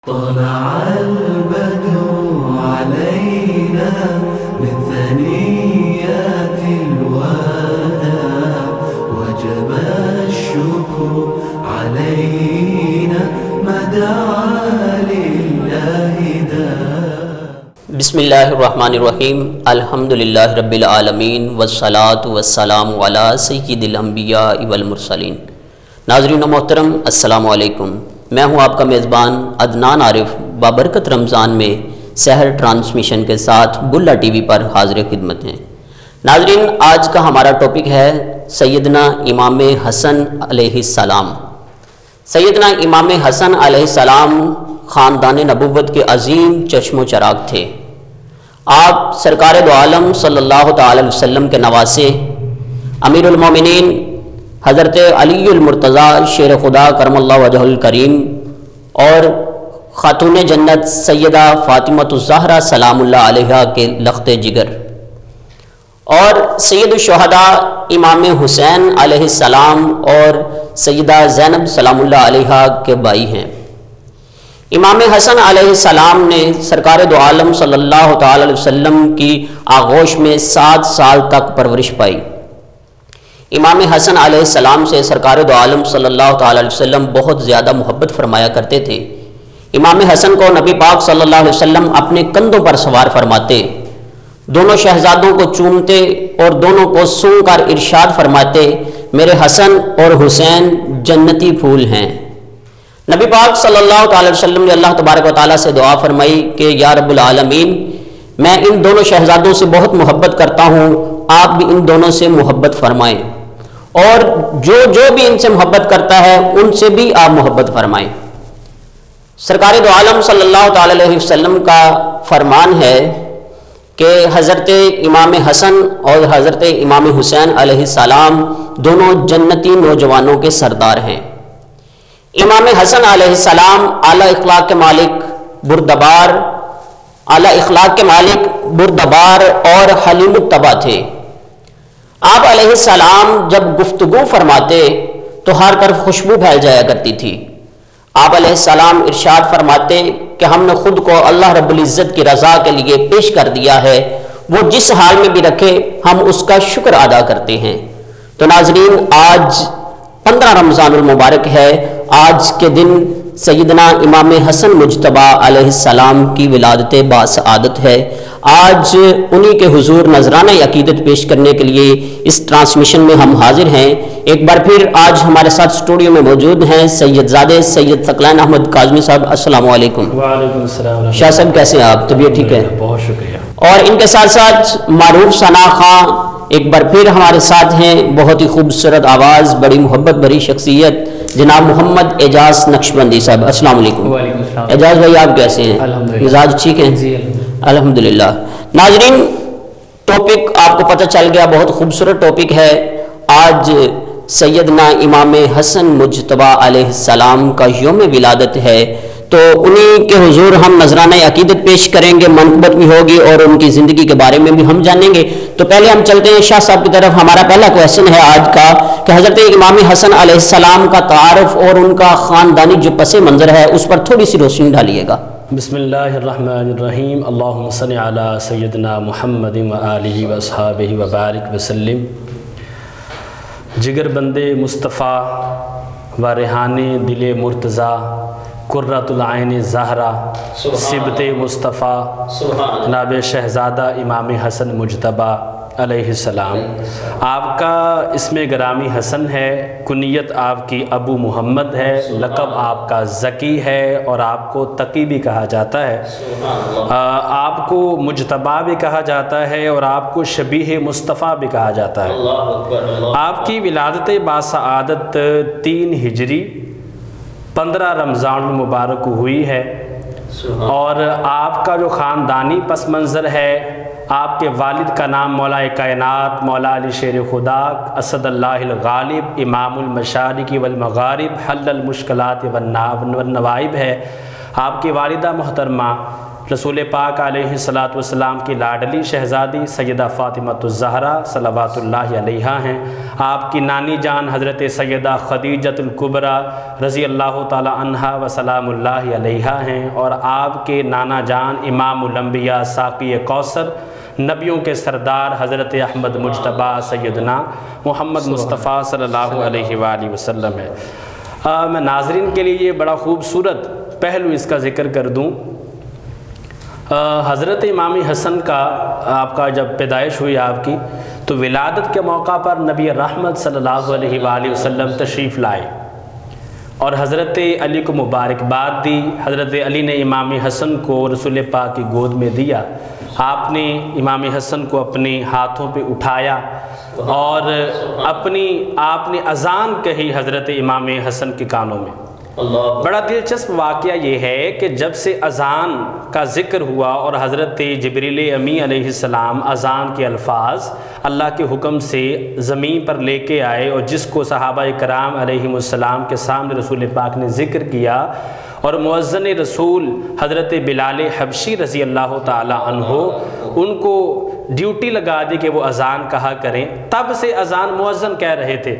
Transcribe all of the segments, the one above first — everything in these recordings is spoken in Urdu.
طلع البدر علينا من ثنيات الوداع وجب الشكر علينا ما دعا لله داع. بسم اللہ الرحمن الرحیم. الحمدللہ رب العالمین والصلاة والسلام علی سید الانبیاء والمرسلین. ناظرین و محترم، السلام علیکم. میں ہوں آپ کا میزبان عدنان عارف، بابرکت رمضان میں سحر ٹرانسمیشن کے ساتھ بلہ ٹی وی پر حاضر خدمت ہیں. ناظرین، آج کا ہمارا ٹاپک ہے سیدنا امام حسن علیہ السلام. سیدنا امام حسن علیہ السلام خاندان نبوت کے عظیم چشم و چراغ تھے. آپ سرکار دو عالم صلی اللہ تعالی علیہ وسلم کے نواسے امیر المومنین حضرت علی المرتضیٰ شیر خدا کرم اللہ وجہ الکریم اور خاتون جنت سیدہ فاطمۃ الزہرا سلام اللہ علیہا کے لخت جگر اور سید الشہداء امام حسین علیہ السلام اور سیدہ زینب سلام اللہ علیہا کے بھائی ہیں. امام حسن علیہ السلام نے سرکار دو عالم صلی اللہ تعالی علیہ وسلم کی آغوش میں 7 سال تک پرورش پائی. امام حسن علیہ السلام سے سرکار دو عالم صلی اللہ تعالی علیہ وسلم بہت زیادہ محبت فرمایا کرتے تھے. امام حسن کو نبی پاک صلی اللہ علیہ وسلم اپنے کندھوں پر سوار فرماتے، دونوں شہزادوں کو چومتے اور دونوں کو سونگ کر ارشاد فرماتے، میرے حسن اور حسین جنتی پھول ہیں. نبی پاک صلی اللہ تعالی وسلم نے اللہ تبارک و تعالیٰ سے دعا فرمائی کہ یا رب العالمین، میں ان دونوں شہزادوں سے بہت محبت کرتا ہوں، آپ بھی ان دونوں سے محبت فرمائیں، اور جو بھی ان سے محبت کرتا ہے ان سے بھی آپ محبت فرمائیں. سرکار دو عالم صلی اللہ تعالی علیہ وسلم کا فرمان ہے کہ حضرت امام حسن اور حضرت امام حسین علیہ السلام دونوں جنتی نوجوانوں کے سردار ہیں. امام حسن علیہ السلام اعلیٰ اخلاق کے مالک بردبار اور حلیم الطبع تھے. آپ علیہ السلام جب گفتگو فرماتے تو ہر طرف خوشبو پھیل جایا کرتی تھی. آپ علیہ السلام ارشاد فرماتے کہ ہم نے خود کو اللہ رب العزت کی رضا کے لیے پیش کر دیا ہے، وہ جس حال میں بھی رکھے ہم اس کا شکر ادا کرتے ہیں. تو ناظرین، آج 15 رمضان المبارک ہے. آج کے دن سیدنا امام حسن مجتبیٰ علیہ السلام کی ولادت باسعادت ہے. آج انہی کے حضور نذرانہ عقیدت پیش کرنے کے لیے اس ٹرانسمیشن میں ہم حاضر ہیں. ایک بار پھر آج ہمارے ساتھ اسٹوڈیو میں موجود ہیں سید زادے سید ثقلین احمد کاظمی صاحب. السلام علیکم. وعلیکم السلام. شاہ صاحب کیسے ہیں آپ؟ طبیعت ٹھیک ہے؟ بہت شکریہ. اور ان کے ساتھ ساتھ معروف ثنا خاں ایک بار پھر ہمارے ساتھ ہیں، بہت ہی خوبصورت آواز، بڑی محبت بھری شخصیت، جناب محمد اعجاز نقشبندی صاحب. السلام علیکم. وعلیکم السلام. اعجاز بھائی آپ کیسے ہیں؟ الحمدللہ. مزاج ٹھیک ہیں؟ جی الحمدللہ. ناظرین، ٹاپک آپ کو پتہ چل گیا، بہت خوبصورت ٹاپک ہے. آج سیدنا امام حسن مجتبیٰ علیہ السلام کا یوم ولادت ہے، تو انہی کے حضور ہم نذرانہ عقیدت پیش کریں گے، منقبت بھی ہوگی اور ان کی زندگی کے بارے میں بھی ہم جانیں گے. تو پہلے ہم چلتے ہیں شاہ صاحب کی طرف. ہمارا پہلا کویشچن ہے آج کا کہ حضرت امام حسن علیہ السلام کا تعارف اور ان کا خاندانی جو پس منظر ہے اس پر تھوڑی سی روشنی ڈالیے گا. بسم اللہ الرحمن الرحیم. اللہم صلی علی سیدنا محمد وآلہ واصحابہ وبارک وسلم. جگر بندے مصطفیٰ و ریحان دل مرتضیٰ، قرۃ العین زہرا، سبط مصطفیٰ، جناب شہزادہ امام حسن مجتبیٰ علیہ السلام. آپ کا اسم گرامی حسن ہے، کنیت آپ کی ابو محمد ہے، لقب آپ کا ذکی ہے اور آپ کو تقی بھی کہا جاتا ہے. آپ کو مجتبیٰ بھی کہا جاتا ہے اور آپ کو شبیہ مصطفیٰ بھی کہا جاتا ہے. آپ کی ولادت باسعادت 3 ہجری 15 رمضان المبارک ہوئی ہے، اور آپ کا جو خاندانی پس منظر ہے، آپ کے والد کا نام مولا کائنات مولا علی شیر خدا اسد اللہ الغالب امام المشارق والمغارب حل المشکلات والنوائب ہے. آپ کی والدہ محترمہ رسول پاک علیہ السلام کی لاڈلی شہزادی سیدہ فاطمہ الزہرا صلوات اللہ علیہا ہیں۔ آپ کی نانی جان حضرت سیدہ خدیجۃ الکبریٰ رضی اللہ تعالی عنہا و سلام اللہ علیہا ہیں، اور آپ کے نانا جان امام الانبیاء ساقی کوثر نبیوں کے سردار حضرت احمد مجتبیٰ سیدنا محمد مصطفیٰ صلی اللہ علیہ وآلہ وسلم ہے۔ میں ناظرین کے لیے یہ بڑا خوبصورت پہلو اس کا ذکر کر دوں۔ حضرت امام حسن کا آپ کا جب پیدائش ہوئی آپ کی، تو ولادت کے موقع پر نبی رحمت صلی اللہ علیہ وآلہ وسلم تشریف لائے اور حضرت علی کو مبارکباد دی۔ حضرت علی نے امام حسن کو رسول پاک کی گود میں دیا۔ آپ نے امام حسن کو اپنے ہاتھوں پہ اٹھایا اور آپ نے اذان کہی حضرت امام حسن کے کانوں میں۔ بڑا دلچسپ واقعہ یہ ہے کہ جب سے اذان کا ذکر ہوا اور حضرت جبریل امی علیہ السلام اذان کے الفاظ اللہ کے حکم سے زمین پر لے کے آئے، اور جس کو صحابہ کرام علیہ السلام کے سامنے رسول پاک نے ذکر کیا، اور مؤذن رسول حضرت بلال حبشی رضی اللہ تعالی عنہ ان کو ڈیوٹی لگا دی کہ وہ اذان کہا کریں، تب سے اذان مؤذن کہہ رہے تھے۔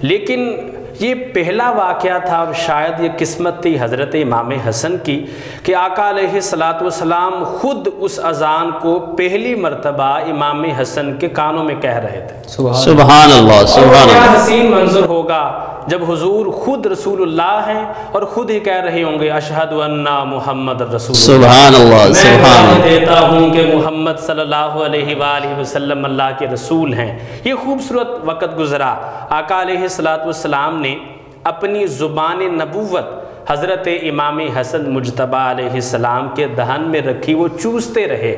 لیکن یہ پہلا واقعہ تھا، اور شاید یہ قسمت تھی حضرت امام حسن کی کہ آقا علیہ السلام خود اس اذان کو پہلی مرتبہ امام حسن کے کانوں میں کہہ رہے تھے۔ سبحان اللہ، سبحان کیا اللہ۔ حسین منظر ہوگا جب حضور خود رسول اللہ ہیں اور خود ہی کہہ رہے ہوں گے اشہد ان محمد رسول اللہ، سبحان اللہ، میں سبحان گواہی اللہ۔ دیتا ہوں کہ محمد صلی اللہ علیہ وآلہ وسلم اللہ کے رسول ہیں۔ یہ خوبصورت وقت گزرا۔ آقا علیہ السلام نے اپنی زبان نبوت حضرت امام حسن مجتبیٰ علیہ السلام کے دہن میں رکھی، وہ چوستے رہے،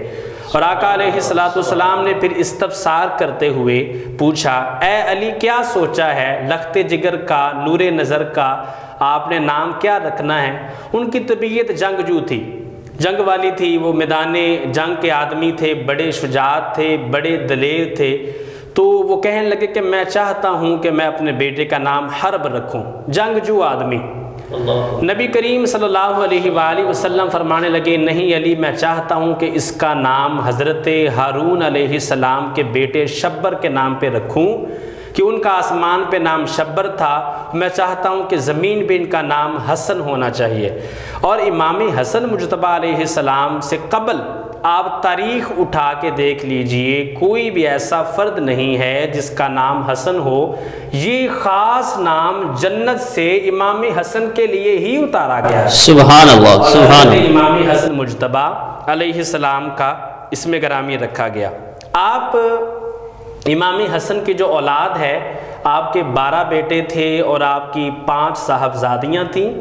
اور آقا علیہ السلام نے پھر استفسار کرتے ہوئے پوچھا، اے علی کیا سوچا ہے؟ لخت جگر کا، نور نظر کا آپ نے نام کیا رکھنا ہے؟ ان کی طبیعت جنگجو تھی، جنگ والی تھی، وہ میدان جنگ کے آدمی تھے، بڑے شجاعت تھے، بڑے دلیر تھے۔ تو وہ کہنے لگے کہ میں چاہتا ہوں کہ میں اپنے بیٹے کا نام حرب رکھوں، جنگجو آدمی۔ نبی کریم صلی اللہ علیہ وآلہ وسلم فرمانے لگے، نہیں علی، میں چاہتا ہوں کہ اس کا نام حضرت ہارون علیہ السلام کے بیٹے شبر کے نام پہ رکھوں، کہ ان کا آسمان پہ نام شبر تھا، میں چاہتا ہوں کہ زمین پہ ان کا نام حسن ہونا چاہیے۔ اور امام حسن مجتبیٰ علیہ السلام سے قبل آپ تاریخ اٹھا کے دیکھ لیجئے، کوئی بھی ایسا فرد نہیں ہے جس کا نام حسن ہو۔ یہ خاص نام جنت سے امام حسن کے لیے ہی اتارا گیا ہے۔ سبحان اللہ، سبحان اللہ۔ امام حسن مجتبیٰ علیہ السلام کا اس میں گرامی رکھا گیا۔ آپ امام حسن کی جو اولاد ہے، آپ کے 12 بیٹے تھے اور آپ کی 5 صاحبزادیاں تھیں،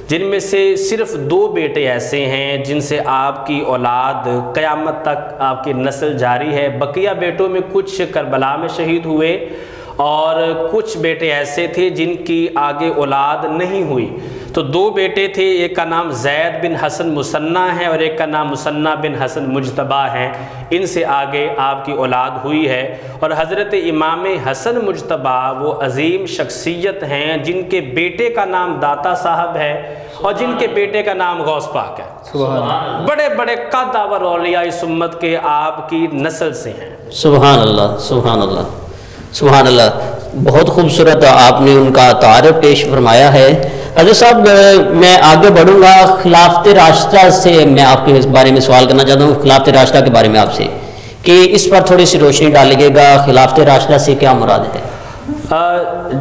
جن میں سے صرف 2 بیٹے ایسے ہیں جن سے آپ کی اولاد قیامت تک آپ کی نسل جاری ہے۔ بقیہ بیٹوں میں کچھ کربلا میں شہید ہوئے، اور کچھ بیٹے ایسے تھے جن کی آگے اولاد نہیں ہوئی۔ تو 2 بیٹے تھے، ایک کا نام زید بن حسن مثنیٰ ہے اور ایک کا نام مثنیٰ بن حسن مجتبیٰ ہے۔ ان سے آگے آپ کی اولاد ہوئی ہے، اور حضرت امام حسن مجتبیٰ وہ عظیم شخصیت ہیں جن کے بیٹے کا نام داتا صاحب ہے اور جن کے بیٹے کا نام غوث پاک ہے۔ بڑے بڑے قدور اولیاء اس امت کے آپ کی نسل سے ہیں۔ سبحان اللہ، سبحان اللہ، سبحان اللہ۔ بہت خوبصورت آپ نے ان کا تعارف پیش فرمایا ہے۔ حضرت صاحب، میں آگے بڑھوں گا، خلافت راشدہ سے میں آپ کے اس بارے میں سوال کرنا چاہتا ہوں، خلافت راشدہ کے بارے میں آپ سے، کہ اس پر تھوڑی سی روشنی ڈالیے گا، خلافت راشدہ سے کیا مراد ہے؟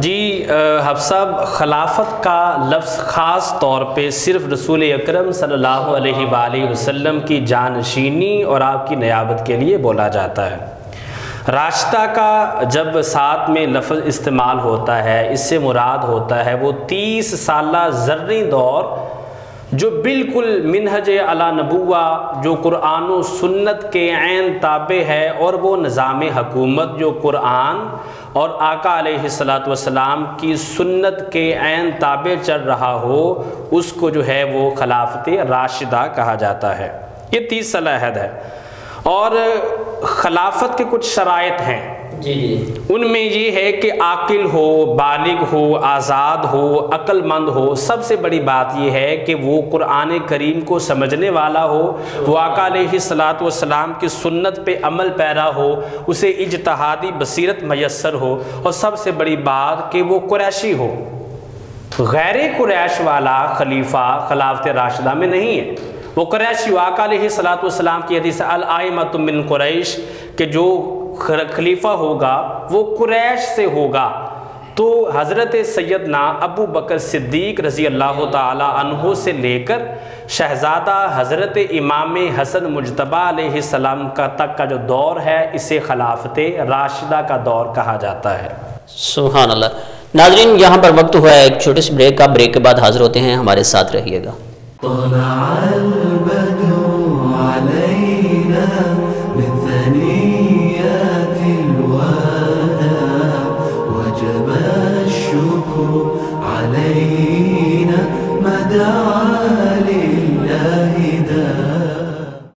جی حفظ صاحب، خلافت کا لفظ خاص طور پہ صرف رسول اکرم صلی اللہ علیہ وآلہ وسلم کی جانشینی اور آپ کی نیابت کے لیے بولا جاتا ہے۔ راشدہ کا جب ساتھ میں لفظ استعمال ہوتا ہے، اس سے مراد ہوتا ہے وہ 30 سالہ زرعی دور جو بالکل منہج علی نبوہ، جو قرآن و سنت کے عین تابع ہے، اور وہ نظام حکومت جو قرآن اور آقا علیہ السلام کی سنت کے عین تابع چل رہا ہو، اس کو جو ہے وہ خلافت راشدہ کہا جاتا ہے۔ یہ 30 سالہ عہد ہے، اور خلافت کے کچھ شرائط ہیں۔ جی جی ان میں یہ ہے کہ عاقل ہو، بالغ ہو، آزاد ہو، عقل مند ہو. سب سے بڑی بات یہ ہے کہ وہ قرآن کریم کو سمجھنے والا ہو، وہ آقا علیہ الصلوۃ والسلام کی سنت پہ عمل پیرا ہو، اسے اجتہادی بصیرت میسر ہو، اور سب سے بڑی بات کہ وہ قریشی ہو. غیر قریش والا خلیفہ خلافت راشدہ میں نہیں ہے، وہ قریشی. آقا علیہ الصلوۃ والسلام کی حدیث الائمۃ من قریش کہ جو خلیفہ ہوگا وہ قریش سے ہوگا. تو حضرت سیدنا ابو بکر صدیق رضی اللہ تعالی عنہ سے لے کر شہزادہ حضرت امام حسن مجتبیٰ علیہ السلام کا تک کا جو دور ہے اسے خلافت راشدہ کا دور کہا جاتا ہے. سبحان اللہ. ناظرین یہاں پر وقت ہوا ہے ایک چھوٹے سے بریک کا. بریک کے بعد حاضر ہوتے ہیں، ہمارے ساتھ رہیے گا. طلع